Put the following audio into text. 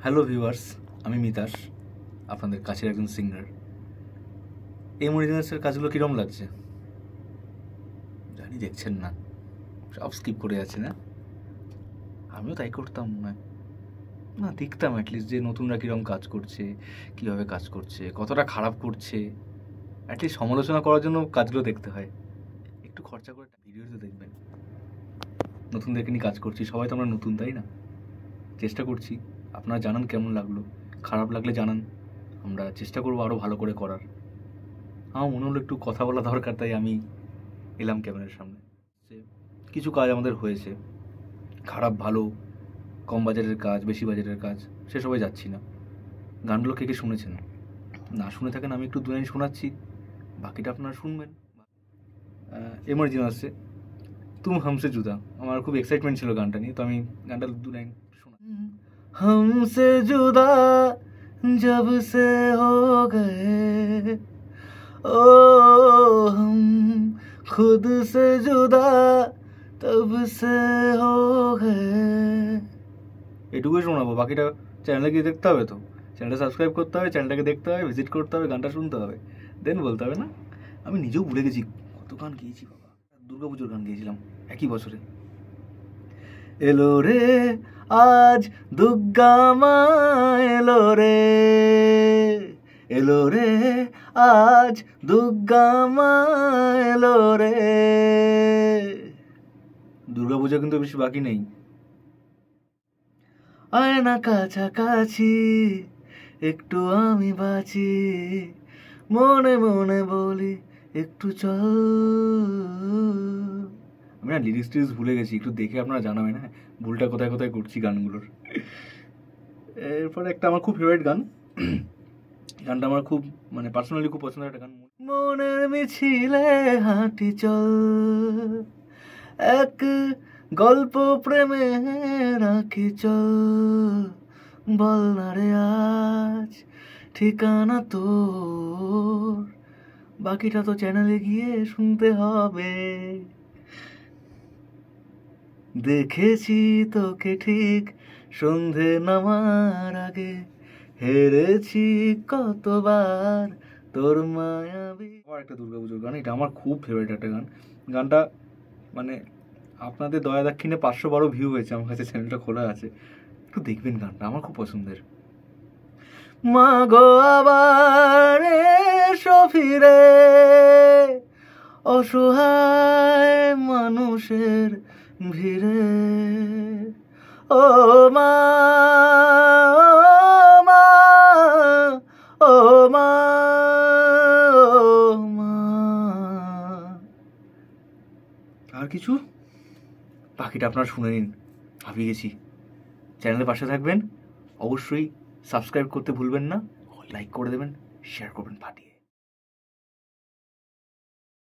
Hello viewers, আমি মিতাশ, আপনাদের কাছের একজন সিঙ্গার। এই মরিজিনাসের কাজগুলো কীরকম লাগছে জানি, দেখছেন না, সব স্কিপ করে যাচ্ছে না? আমিও তাই করতাম না, দেখতাম অ্যাটলিস্ট যে নতুনরা কীরকম কাজ করছে, কীভাবে কাজ করছে, কতটা খারাপ করছে। অ্যাটলিস্ট সমালোচনা করার জন্য কাজগুলো দেখতে হয়। একটু খরচা করে ভিডিও তো দেখবেন। নতুনদেরকে নিয়ে কাজ করছি, সবাই তো আমরা নতুন, তাই না? চেষ্টা করছি, আপনারা জানান কেমন লাগলো, খারাপ লাগলে জানান, আমরা চেষ্টা করবো আরও ভালো করে করার। আমার মনে হলো একটু কথা বলা দরকার, তাই আমি এলাম ক্যামেরার সামনে। কিছু কাজ আমাদের হয়েছে, খারাপ ভালো, কম বাজারের কাজ, বেশি বাজারের কাজ, সেসবে যাচ্ছি না। গানগুলো কে কে শুনেছেন? না শুনে থাকেন আমি একটু দু লাইন শোনাচ্ছি, বাকিটা আপনারা শুনবেন। এমার্জেন্সি আসছে তুম হামসে জুদা, আমার খুব এক্সাইটমেন্ট ছিল গানটা নিয়ে, তো আমি গানটা দু লাইন শোনা। হামসে জুদা জব সে হো গয়ে ओ हम खुद से जुदा तब से हो गए। এটুকুই শোনাবো, বাকিটা চ্যানেলে গিয়ে দেখতে হবে। তো চ্যানেলটা সাবস্ক্রাইব করতে হবে, চ্যানেলটাকে দেখতে হবে, ভিজিট করতে হবে, গানটা শুনতে হবে, দেন বলতে হবে না। আমি নিজেও ভুলে গেছি কত গান গিয়েছি বাবা। দুর্গাপুজোর গান গিয়েছিলাম একই বছরে। এলো রে আজ দুর্গা মা এলো রে, এলো রে আজ দুর্গা মা এলো রে। দুর্গাপূজা কিন্তু বেশি বাকি নেই। আয় না কাছাকাছি একটু আমি বাঁচি, মনে মনে বলি একটু চল। আমি না লিরিক্স ভুলে গেছি, একটু দেখে আপনারা জানাবেন হ্যাঁ ভুলটা কোথায় কোথায় করছি গানগুলোর। এরপরে একটা আমার খুব ফেভারিট গান, গানটা আমার খুব পার্সোনালি খুব পছন্দের একটা গান। মনের মিছিলে হাঁটি চল, এক গল্প প্রেমে রাখি চল, বল না রে আজ ঠিকানা তোর, বাকিটা তো চ্যানেলে গিয়ে শুনতে হবে। দেখেছি তোকে ঠিক সন্ধে নামার আগে, হেরেছি কতবার তোর মায়াবী। আবার একটা দুর্গাপুজোর গান, এটা আমার খুব ফেভারিট একটা গান। গানটা আপনাদের দয়া দাক্ষিণে 512 ভিউ হয়েছে, আমার কাছে চ্যানেলটা খোলা আছে, একটু দেখবেন গানটা, আমার খুব পছন্দের। মা গো আবার এসো ফিরে, অসহায় মানুষের ভিড়ে, ও মা ও মা ও মা। আর কিছু বাকিটা আপনারা শুনে নিন, ভাবিয়ে গেছি। চ্যানেলের পাশে থাকবেন, অবশ্যই সাবস্ক্রাইব করতে ভুলবেন না, লাইক করে দেবেন, শেয়ার করবেন পাঠিয়ে।